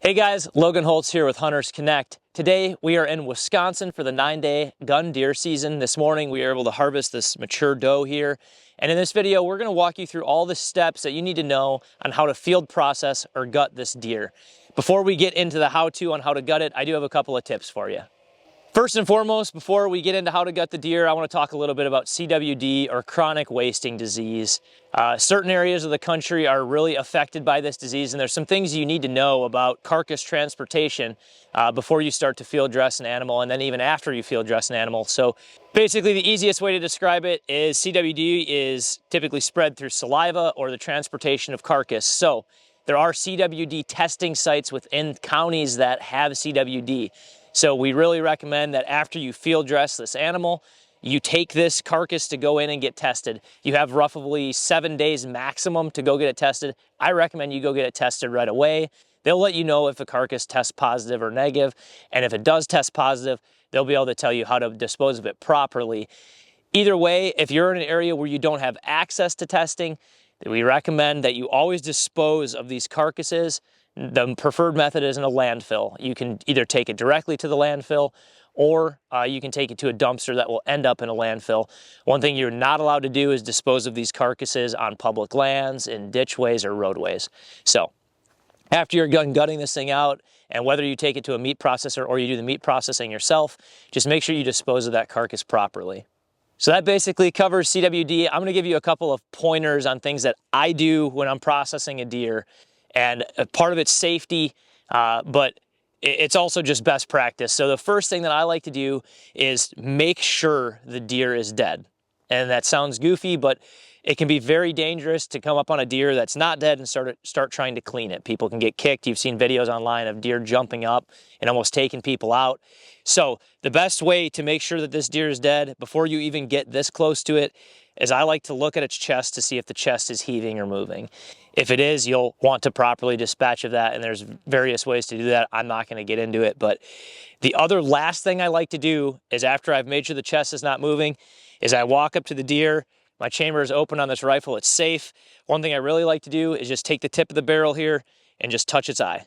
Hey guys, Logan Holtz here with Hunters Connect. Today we are in Wisconsin for the 9-day gun deer season. This morning we were able to harvest this mature doe here. And in this video, we're gonna walk you through all the steps that you need to know on how to field process or gut this deer. Before we get into the how-to on how to gut it, I do have a couple of tips for you. First and foremost, before we get into how to gut the deer, I want to talk a little bit about CWD, or chronic wasting disease. Certain areas of the country are really affected by this disease, and there's some things you need to know about carcass transportation before you start to field dress an animal, and then even after you field dress an animal. So basically the easiest way to describe it is CWD is typically spread through saliva or the transportation of carcass. So there are CWD testing sites within counties that have CWD. So we really recommend that after you field dress this animal, you take this carcass to go in and get tested. You have roughly 7 days maximum to go get it tested. I recommend you go get it tested right away. They'll let you know if the carcass tests positive or negative, and if it does test positive, they'll be able to tell you how to dispose of it properly. Either way, if you're in an area where you don't have access to testing, we recommend that you always dispose of these carcasses. The preferred method is in a landfill. You can either take it directly to the landfill, or you can take it to a dumpster that will end up in a landfill. One thing you're not allowed to do is dispose of these carcasses on public lands, in ditchways or roadways. So after you're done gutting this thing out, and whether you take it to a meat processor or you do the meat processing yourself, just make sure you dispose of that carcass properly. So that basically covers CWD. I'm gonna give you a couple of pointers on things that I do when I'm processing a deer. And part of it's safety, but it's also just best practice. So the first thing that I like to do is make sure the deer is dead. And that sounds goofy, but it can be very dangerous to come up on a deer that's not dead and start trying to clean it. People can get kicked. You've seen videos online of deer jumping up and almost taking people out. So the best way to make sure that this deer is dead before you even get this close to it is I like to look at its chest to see if the chest is heaving or moving. If it is, you'll want to properly dispatch of that, and there's various ways to do that. I'm not going to get into it, but the other last thing I like to do is, after I've made sure the chest is not moving, is I walk up to the deer. My chamber is open on this rifle. It's safe. One thing I really like to do is just take the tip of the barrel here and just touch its eye.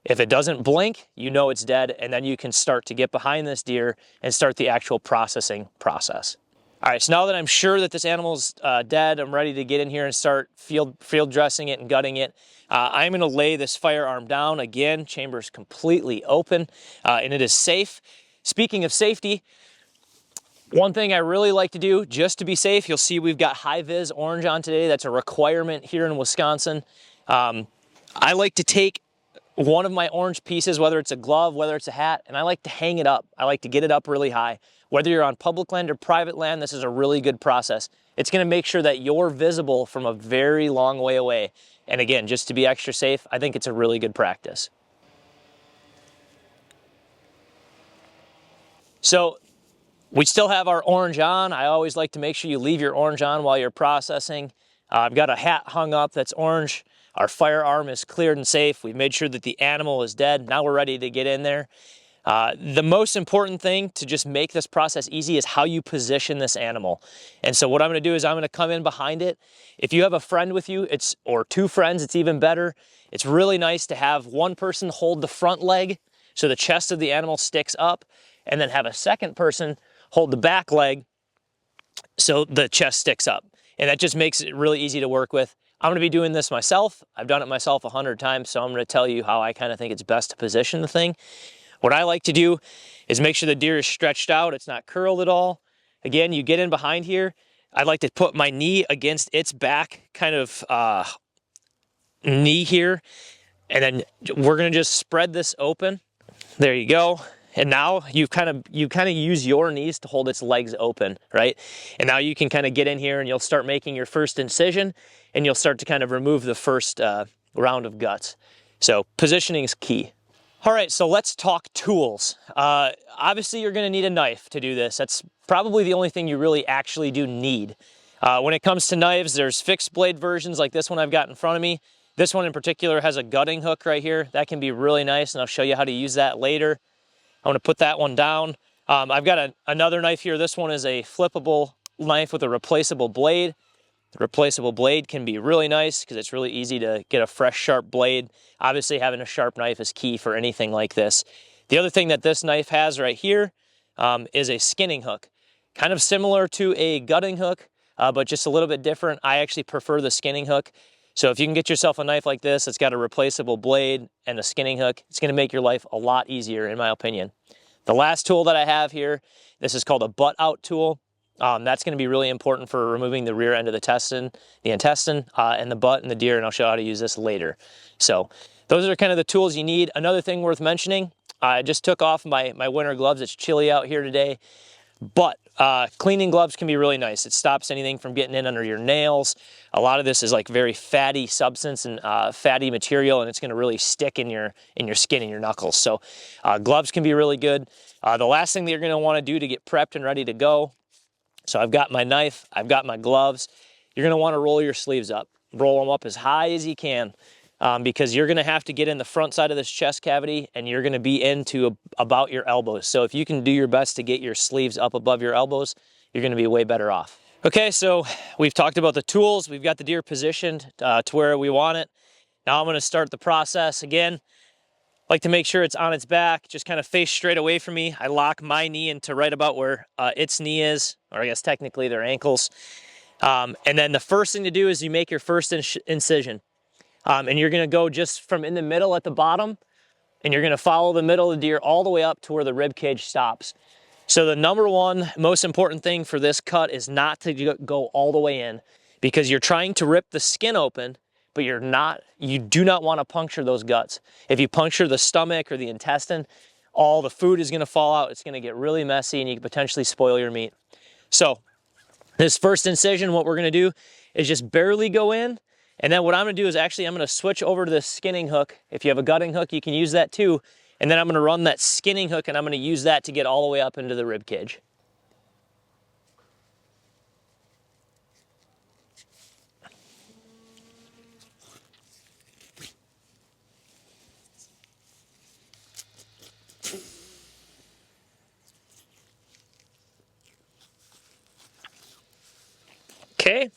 If it doesn't blink, you know it's dead, and then you can start to get behind this deer and start the actual processing process. All right, so now that I'm sure that this animal's dead, I'm ready to get in here and start field dressing it and gutting it. I'm gonna lay this firearm down. Again, chamber is completely open, and it is safe. Speaking of safety, one thing I really like to do just to be safe, you'll see we've got high-vis orange on today. That's a requirement here in Wisconsin. I like to take one of my orange pieces, whether it's a glove, whether it's a hat, and I like to hang it up. I like to get it up really high. Whether you're on public land or private land, this is a really good process. It's gonna make sure that you're visible from a very long way away. And again, just to be extra safe, I think it's a really good practice. So we still have our orange on. I always like to make sure you leave your orange on while you're processing. I've got a hat hung up that's orange. Our firearm is cleared and safe. We've made sure that the animal is dead. Now we're ready to get in there. The most important thing to just make this process easy is how you position this animal. And so what I'm gonna do is I'm gonna come in behind it. If you have a friend with you, or two friends, it's even better. It's really nice to have one person hold the front leg so the chest of the animal sticks up, and then have a second person hold the back leg so the chest sticks up. And that just makes it really easy to work with. I'm gonna be doing this myself. I've done it myself 100 times, so I'm gonna tell you how I kind of think it's best to position the thing. What I like to do is make sure the deer is stretched out, it's not curled at all. Again, you get in behind here. I like to put my knee against its back kind of knee here, and then we're gonna just spread this open. There you go. And now you kind of use your knees to hold its legs open, right? And now you can kind of get in here and you'll start making your first incision, and you'll start to kind of remove the first round of guts. So positioning is key. All right, so let's talk tools. Obviously you're gonna need a knife to do this. That's probably the only thing you really actually do need. When it comes to knives, there's fixed blade versions like this one I've got in front of me. This one in particular has a gutting hook right here. That can be really nice, and I'll show you how to use that later. I'm gonna put that one down. I've got another knife here. This one is a flippable knife with a replaceable blade. The replaceable blade can be really nice because it's really easy to get a fresh, sharp blade. Obviously, having a sharp knife is key for anything like this. The other thing that this knife has right here is a skinning hook. Kind of similar to a gutting hook, but just a little bit different. I actually prefer the skinning hook. So if you can get yourself a knife like this that's got a replaceable blade and a skinning hook, it's going to make your life a lot easier, in my opinion. The last tool that I have here, this is called a butt out tool. That's going to be really important for removing the rear end of the intestine, and the butt and the deer, and I'll show you how to use this later. So those are kind of the tools you need. Another thing worth mentioning, I just took off my winter gloves. It's chilly out here today, but cleaning gloves can be really nice. It stops anything from getting in under your nails. A lot of this is like very fatty substance and fatty material, and it's going to really stick in your skin and your knuckles. So gloves can be really good. The last thing that you're going to want to do to get prepped and ready to go, so I've got my knife, I've got my gloves. You're going to want to roll your sleeves up. Roll them up as high as you can, because you're going to have to get in the front side of this chest cavity, and you're going to be into about your elbows. So if you can do your best to get your sleeves up above your elbows, you're going to be way better off. Okay, so we've talked about the tools. We've got the deer positioned to where we want it. Now I'm going to start the process again. Like to make sure it's on its back, just kind of face straight away from me. I lock my knee into right about where its knee is, or I guess technically their ankles. And then the first thing to do is you make your first incision. And you're gonna go just from in the middle at the bottom, and you're gonna follow the middle of the deer all the way up to where the rib cage stops. So the number one most important thing for this cut is not to go all the way in, because you're trying to rip the skin open, but you do not want to puncture those guts. If you puncture the stomach or the intestine, all the food is going to fall out. It's going to get really messy, and you could potentially spoil your meat. So this first incision, what we're going to do is just barely go in. And then what I'm going to do is I'm going to switch over to the skinning hook. If you have a gutting hook, you can use that too. And then I'm going to run that skinning hook, and I'm going to use that to get all the way up into the rib cage. Okay,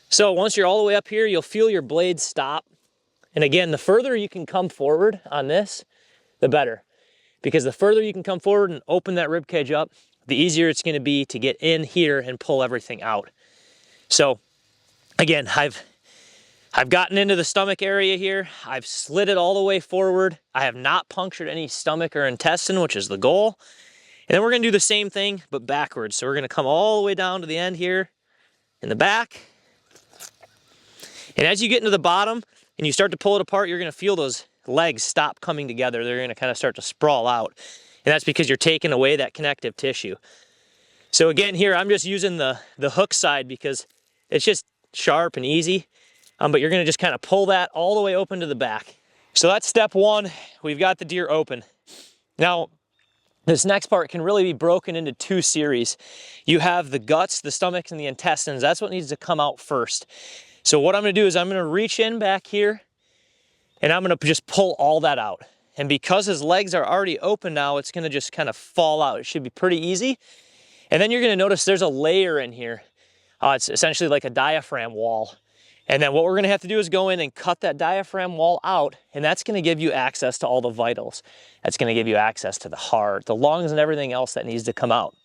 so once you're all the way up here, you'll feel your blade stop. And again, the further you can come forward on this, the better. Because the further you can come forward and open that rib cage up, the easier it's going to be to get in here and pull everything out. So again, I've gotten into the stomach area here. I've slid it all the way forward. I have not punctured any stomach or intestine, which is the goal. And then we're going to do the same thing, but backwards. So we're going to come all the way down to the end here in the back. And as you get into the bottom and you start to pull it apart, you're going to feel those legs stop coming together. They're going to kind of start to sprawl out. And that's because you're taking away that connective tissue. So again, here I'm just using the hook side because it's just sharp and easy. But you're going to just kind of pull that all the way open to the back. So that's step one. We've got the deer open. Now, this next part can really be broken into two series. You have the guts, the stomachs, and the intestines. That's what needs to come out first. So what I'm going to do is I'm going to reach in back here, and I'm going to just pull all that out. And because his legs are already open now, it's going to just kind of fall out. It should be pretty easy. And then you're going to notice there's a layer in here. It's essentially like a diaphragm wall. And then what we're going to have to do is go in and cut that diaphragm wall out, and that's going to give you access to all the vitals. That's going to give you access to the heart, the lungs, and everything else that needs to come out.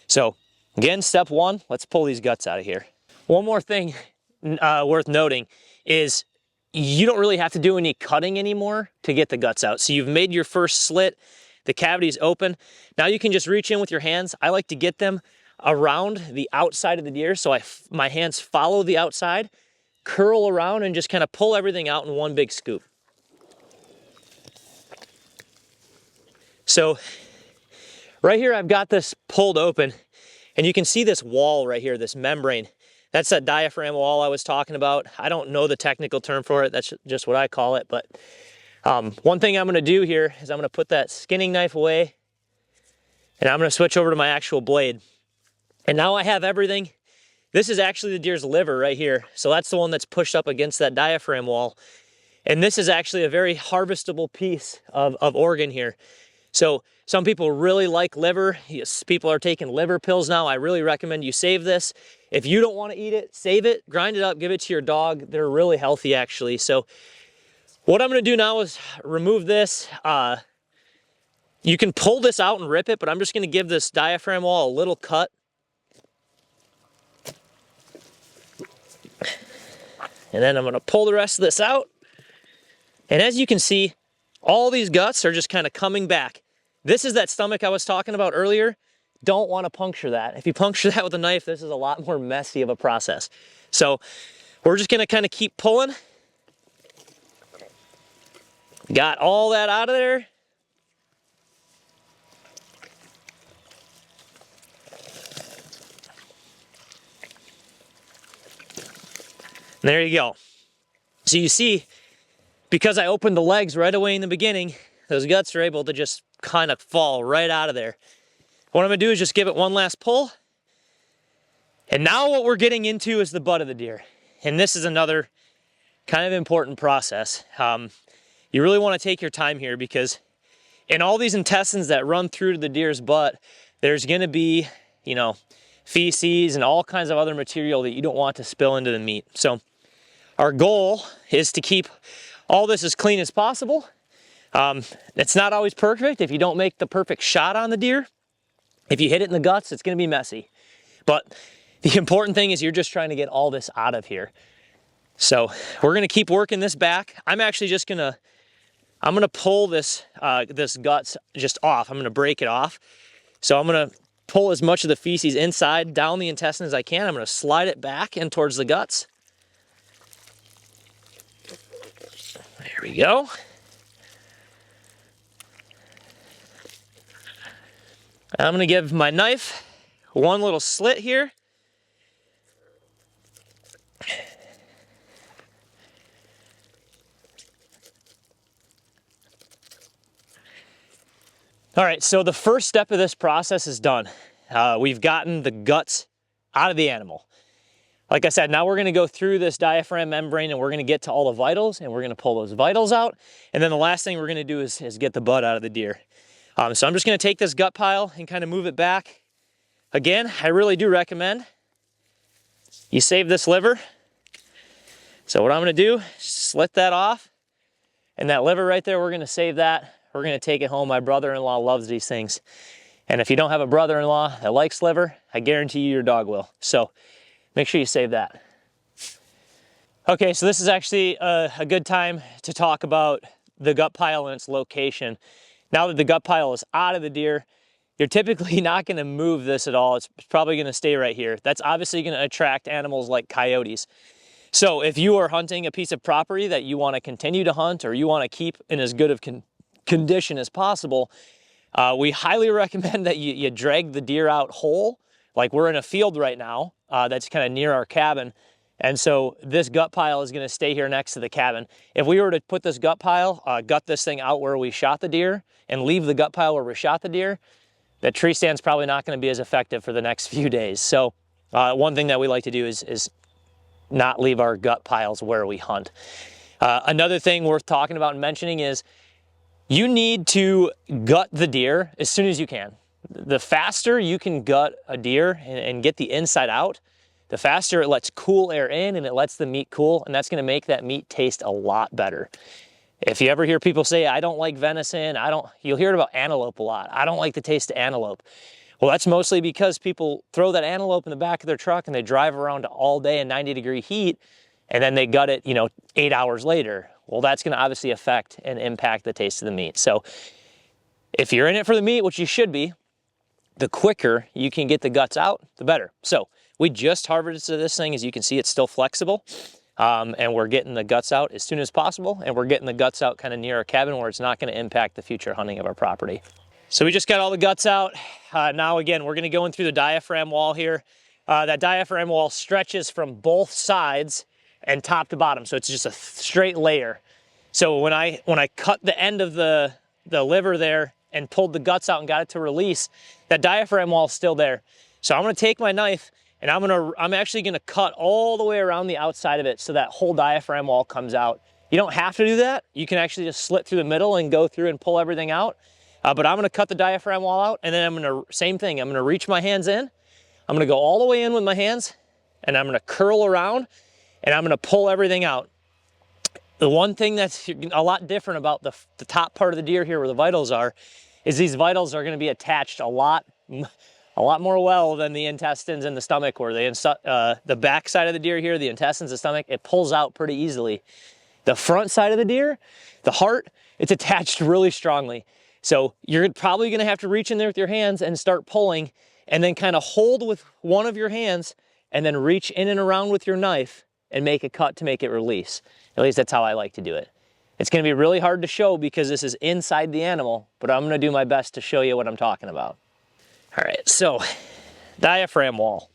So again, step one, let's pull these guts out of here. One more thing worth noting is you don't really have to do any cutting anymore to get the guts out. So you've made your first slit, the cavity's open. Now you can just reach in with your hands. I like to get them around the outside of the deer, so my hands follow the outside, curl around, and just kind of pull everything out in one big scoop. So right here I've got this pulled open, and you can see this wall right here, this membrane. That's that diaphragm wall I was talking about. I don't know the technical term for it. That's just what I call it. But one thing I'm going to do here is I'm going to put that skinning knife away, and I'm going to switch over to my actual blade. And now I have everything. This is actually the deer's liver right here. So that's the one that's pushed up against that diaphragm wall. And this is actually a very harvestable piece of organ here. So some people really like liver. Yes, people are taking liver pills now. I really recommend you save this. If you don't want to eat it, save it, grind it up, give it to your dog. They're really healthy actually. So what I'm going to do now is remove this. You can pull this out and rip it, but I'm just going to give this diaphragm wall a little cut. And then I'm going to pull the rest of this out. And as you can see, all these guts are just kind of coming back. This is that stomach I was talking about earlier. Don't want to puncture that. If you puncture that with a knife, this is a lot more messy of a process. So we're just going to kind of keep pulling. Got all that out of there. There you go. So you see, because I opened the legs right away in the beginning, those guts are able to just kind of fall right out of there. What I'm gonna do is just give it one last pull. And now what we're getting into is the butt of the deer. And this is another kind of important process. You really wanna take your time here because in all these intestines that run through to the deer's butt, there's gonna be, you know, feces and all kinds of other material that you don't want to spill into the meat. So our goal is to keep all this as clean as possible. It's not always perfect. If you don't make the perfect shot on the deer, if you hit it in the guts, it's gonna be messy. But the important thing is you're just trying to get all this out of here. So we're gonna keep working this back. I'm actually just gonna, I'm gonna pull this, this guts just off. I'm gonna break it off. So I'm gonna pull as much of the feces inside, down the intestine as I can. I'm gonna slide it back in towards the guts. There we go. I'm gonna give my knife one little slit here. All right, so the first step of this process is done. We've gotten the guts out of the animal. Like I said, now we're gonna go through this diaphragm membrane and we're gonna get to all the vitals and we're gonna pull those vitals out. And then the last thing we're gonna do is get the butt out of the deer. So I'm just gonna take this gut pile and kind of move it back. Again, I really do recommend you save this liver. So what I'm gonna do, slit that off. And that liver right there, we're gonna save that. We're gonna take it home. My brother-in-law loves these things. And if you don't have a brother-in-law that likes liver, I guarantee you your dog will. So make sure you save that. Okay, so this is actually a good time to talk about the gut pile and its location. Now that the gut pile is out of the deer, you're typically not gonna move this at all. It's probably gonna stay right here. That's obviously gonna attract animals like coyotes. So if you are hunting a piece of property that you wanna continue to hunt or you wanna keep in as good of condition as possible, we highly recommend that you drag the deer out whole. Like we're in a field right now that's kind of near our cabin. And so this gut pile is gonna stay here next to the cabin. If we were to put this gut pile, gut this thing out where we shot the deer and leave the gut pile where we shot the deer, that tree stand's probably not gonna be as effective for the next few days. So one thing that we like to do is not leave our gut piles where we hunt. Another thing worth talking about and mentioning is you need to gut the deer as soon as you can. The faster you can gut a deer and get the inside out, the faster it lets cool air in and it lets the meat cool, and that's gonna make that meat taste a lot better. If you ever hear people say, I don't like venison, you'll hear it about antelope a lot. I don't like the taste of antelope. Well, that's mostly because people throw that antelope in the back of their truck and they drive around all day in 90-degree heat and then they gut it, 8 hours later. Well, that's gonna obviously affect and impact the taste of the meat. So if you're in it for the meat, which you should be, the quicker you can get the guts out, the better. So we just harvested this thing. As you can see, it's still flexible. And we're getting the guts out as soon as possible. And we're getting the guts out kind of near our cabin where it's not gonna impact the future hunting of our property. So we just got all the guts out. Now again, we're gonna go in through the diaphragm wall here. That diaphragm wall stretches from both sides and top to bottom. So it's just a straight layer. So when I cut the end of the liver there and pulled the guts out and got it to release, that diaphragm wall is still there. So I'm gonna take my knife and I'm actually gonna cut all the way around the outside of it so that whole diaphragm wall comes out. You don't have to do that. You can actually just slit through the middle and go through and pull everything out. But I'm gonna cut the diaphragm wall out and then same thing, I'm gonna reach my hands in. I'm gonna go all the way in with my hands and I'm gonna curl around and I'm gonna pull everything out. The one thing that's a lot different about the top part of the deer here where the vitals are is these vitals are gonna be attached a lot more well than the intestines and the stomach, where the back side of the deer here, the intestines, the stomach, it pulls out pretty easily. The front side of the deer, the heart, it's attached really strongly. So you're probably gonna have to reach in there with your hands and start pulling, and then kind of hold with one of your hands and then reach in and around with your knife and make a cut to make it release. At least that's how I like to do it. It's gonna be really hard to show because this is inside the animal, but I'm gonna do my best to show you what I'm talking about. All right, so diaphragm wall.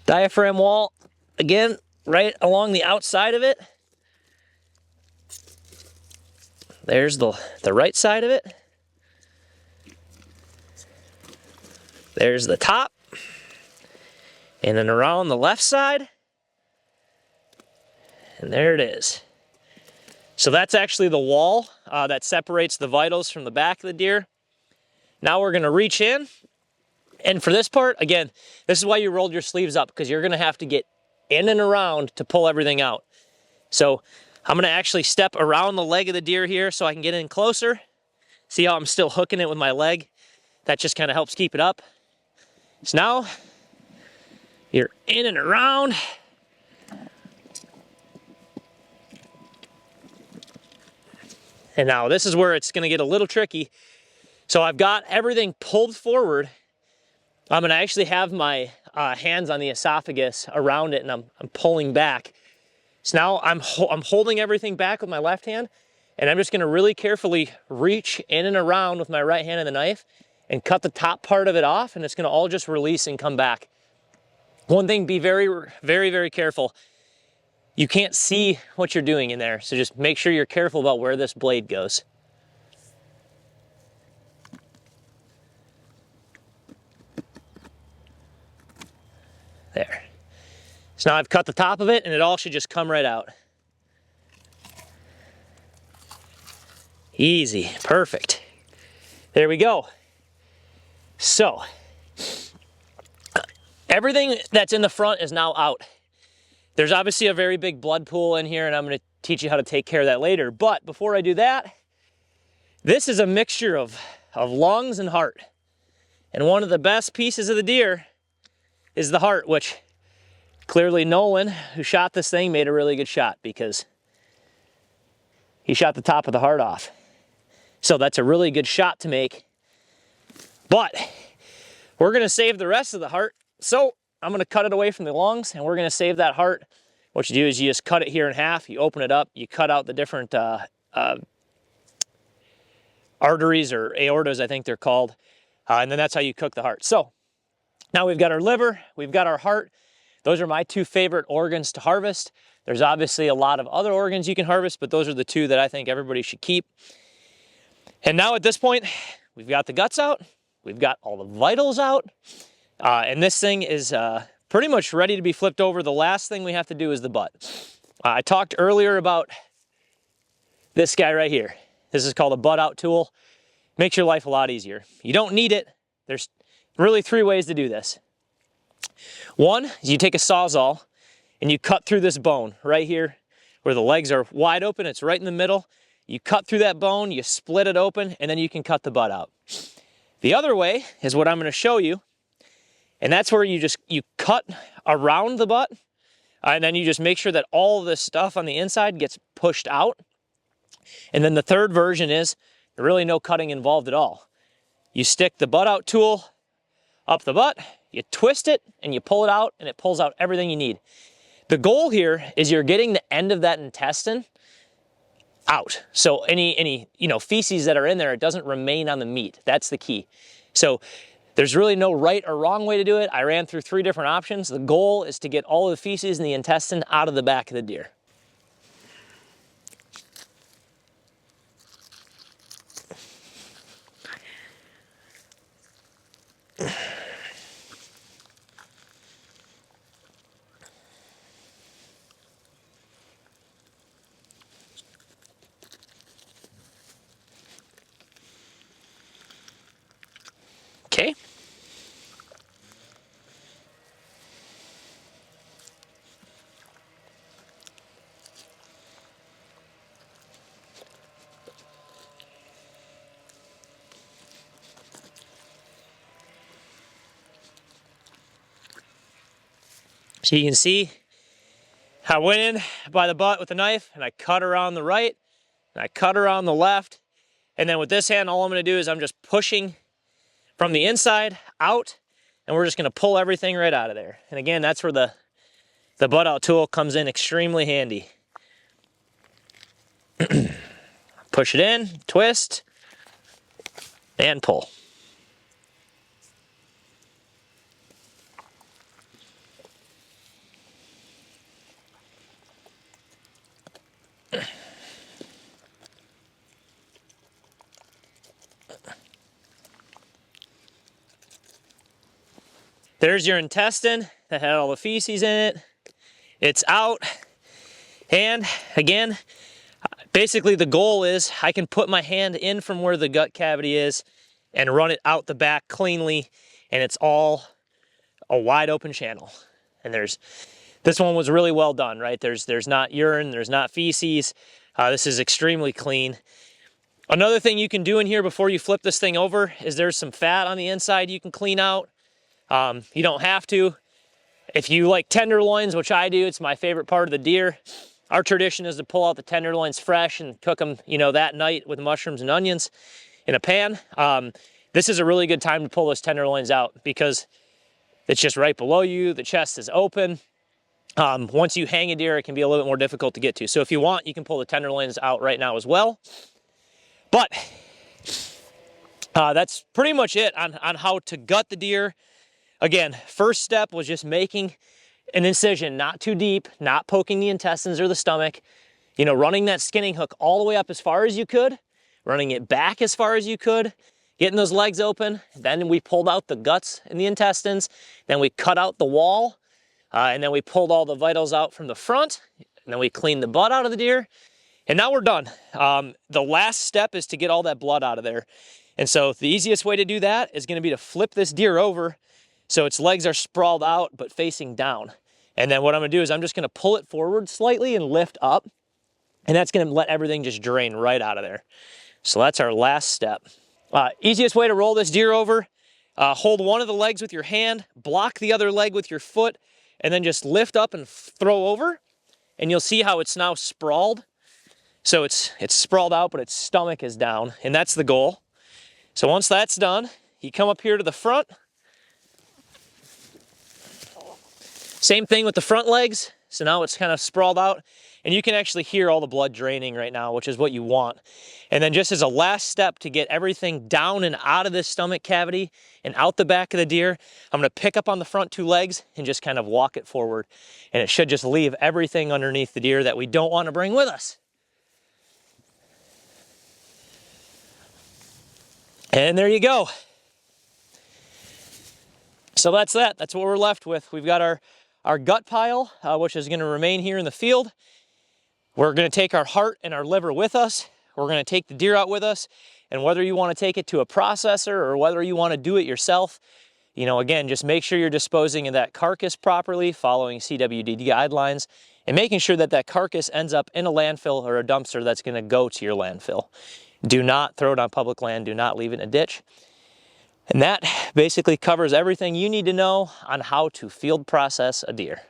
Diaphragm wall, again, right along the outside of it. There's the right side of it. There's the top. And then around the left side. And there it is. So that's actually the wall that separates the vitals from the back of the deer. Now we're gonna reach in. And for this part, again, this is why you rolled your sleeves up, because you're gonna have to get in and around to pull everything out. So I'm gonna actually step around the leg of the deer here so I can get in closer. See how I'm still hooking it with my leg? That just kind of helps keep it up. So now you're in and around. And now this is where it's gonna get a little tricky. So I've got everything pulled forward. I'm gonna actually have my hands on the esophagus around it, and I'm pulling back. So now I'm holding everything back with my left hand, and I'm just gonna really carefully reach in and around with my right hand and the knife and cut the top part of it off, and it's gonna all just release and come back. One thing, be very, very, very careful. You can't see what you're doing in there, so just make sure you're careful about where this blade goes. There. So now I've cut the top of it, and it all should just come right out. Easy, perfect. There we go. So, everything that's in the front is now out. There's obviously a very big blood pool in here, and I'm gonna teach you how to take care of that later. But before I do that, this is a mixture of lungs and heart. And one of the best pieces of the deer is the heart, which clearly Nolan, who shot this thing, made a really good shot because he shot the top of the heart off. So that's a really good shot to make. But we're gonna save the rest of the heart. So I'm gonna cut it away from the lungs, and we're gonna save that heart. What you do is you just cut it here in half, you open it up, you cut out the different arteries, or aortas, I think they're called, and then that's how you cook the heart. So now we've got our liver, we've got our heart. Those are my two favorite organs to harvest. There's obviously a lot of other organs you can harvest, but those are the two that I think everybody should keep. And now at this point, we've got the guts out, we've got all the vitals out, and this thing is pretty much ready to be flipped over. The last thing we have to do is the butt. I talked earlier about this guy right here. This is called a butt out tool. Makes your life a lot easier. You don't need it. There's really 3 ways to do this. One is you take a Sawzall and you cut through this bone right here where the legs are wide open. It's right in the middle. You cut through that bone, you split it open, and then you can cut the butt out. The other way is what I'm going to show you, and that's where you cut around the butt, and then you just make sure that all this stuff on the inside gets pushed out. And then the third version is really no cutting involved at all. You stick the butt out tool up the butt, you twist it, and you pull it out, and it pulls out everything you need. The goal here is you're getting the end of that intestine out. So any feces that are in there, it doesn't remain on the meat. That's the key. So there's really no right or wrong way to do it. I ran through 3 different options. The goal is to get all of the feces and the intestine out of the back of the deer. Okay. So you can see I went in by the butt with a knife and I cut around the right and I cut around the left. And then with this hand, all I'm gonna do is I'm just pushing from the inside out, and we're just gonna pull everything right out of there. And again, that's where the butt out tool comes in extremely handy. Push it in, twist, and pull. There's your intestine that had all the feces in it. It's out. And again, basically the goal is I can put my hand in from where the gut cavity is and run it out the back cleanly, and it's all a wide open channel. And this one was really well done, right? There's not urine, there's not feces. This is extremely clean. Another thing you can do in here before you flip this thing over is there's some fat on the inside you can clean out. You don't have to. If you like tenderloins, which I do, it's my favorite part of the deer. Our tradition is to pull out the tenderloins fresh and cook them, that night with mushrooms and onions in a pan. This is a really good time to pull those tenderloins out because it's just right below you. The chest is open. Once you hang a deer, it can be a little bit more difficult to get to. So if you want, you can pull the tenderloins out right now as well. But that's pretty much it on how to gut the deer. Again, first step was just making an incision, not too deep, not poking the intestines or the stomach, running that skinning hook all the way up as far as you could, running it back as far as you could, getting those legs open. Then we pulled out the guts and the intestines. Then we cut out the wall, and then we pulled all the vitals out from the front, and then we cleaned the butt out of the deer, and now we're done. The last step is to get all that blood out of there. And so the easiest way to do that is gonna be to flip this deer over so its legs are sprawled out but facing down. And then what I'm gonna do is I'm just gonna pull it forward slightly and lift up, and that's gonna let everything just drain right out of there. So that's our last step. Easiest way to roll this deer over, hold one of the legs with your hand, block the other leg with your foot, and then just lift up and throw over, and you'll see how it's now sprawled. So it's sprawled out, but its stomach is down, and that's the goal. So once that's done, you come up here to the front. Same thing with the front legs. So now it's kind of sprawled out, and you can actually hear all the blood draining right now, which is what you want. And then just as a last step to get everything down and out of this stomach cavity and out the back of the deer, I'm gonna pick up on the front two legs and just kind of walk it forward. And it should just leave everything underneath the deer that we don't want to bring with us. And there you go. So that's that. That's what we're left with. We've got our gut pile, which is going to remain here in the field. We're going to take our heart and our liver with us. We're going to take the deer out with us. And whether you want to take it to a processor or whether you want to do it yourself, again, just make sure you're disposing of that carcass properly, following CWD guidelines, and making sure that that carcass ends up in a landfill or a dumpster that's going to go to your landfill. Do not throw it on public land. Do not leave it in a ditch. And that basically covers everything you need to know on how to field process a deer.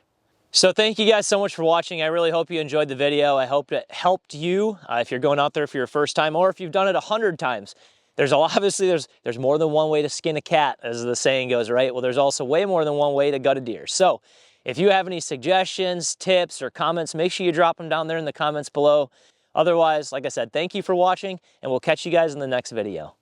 So thank you guys so much for watching. I really hope you enjoyed the video. I hope it helped you if you're going out there for your first time, or if you've done it 100 times. Obviously there's more than one way to skin a cat, as the saying goes, right? Well, there's also way more than one way to gut a deer. So if you have any suggestions, tips, or comments, make sure you drop them down there in the comments below. Otherwise, like I said, thank you for watching, and we'll catch you guys in the next video.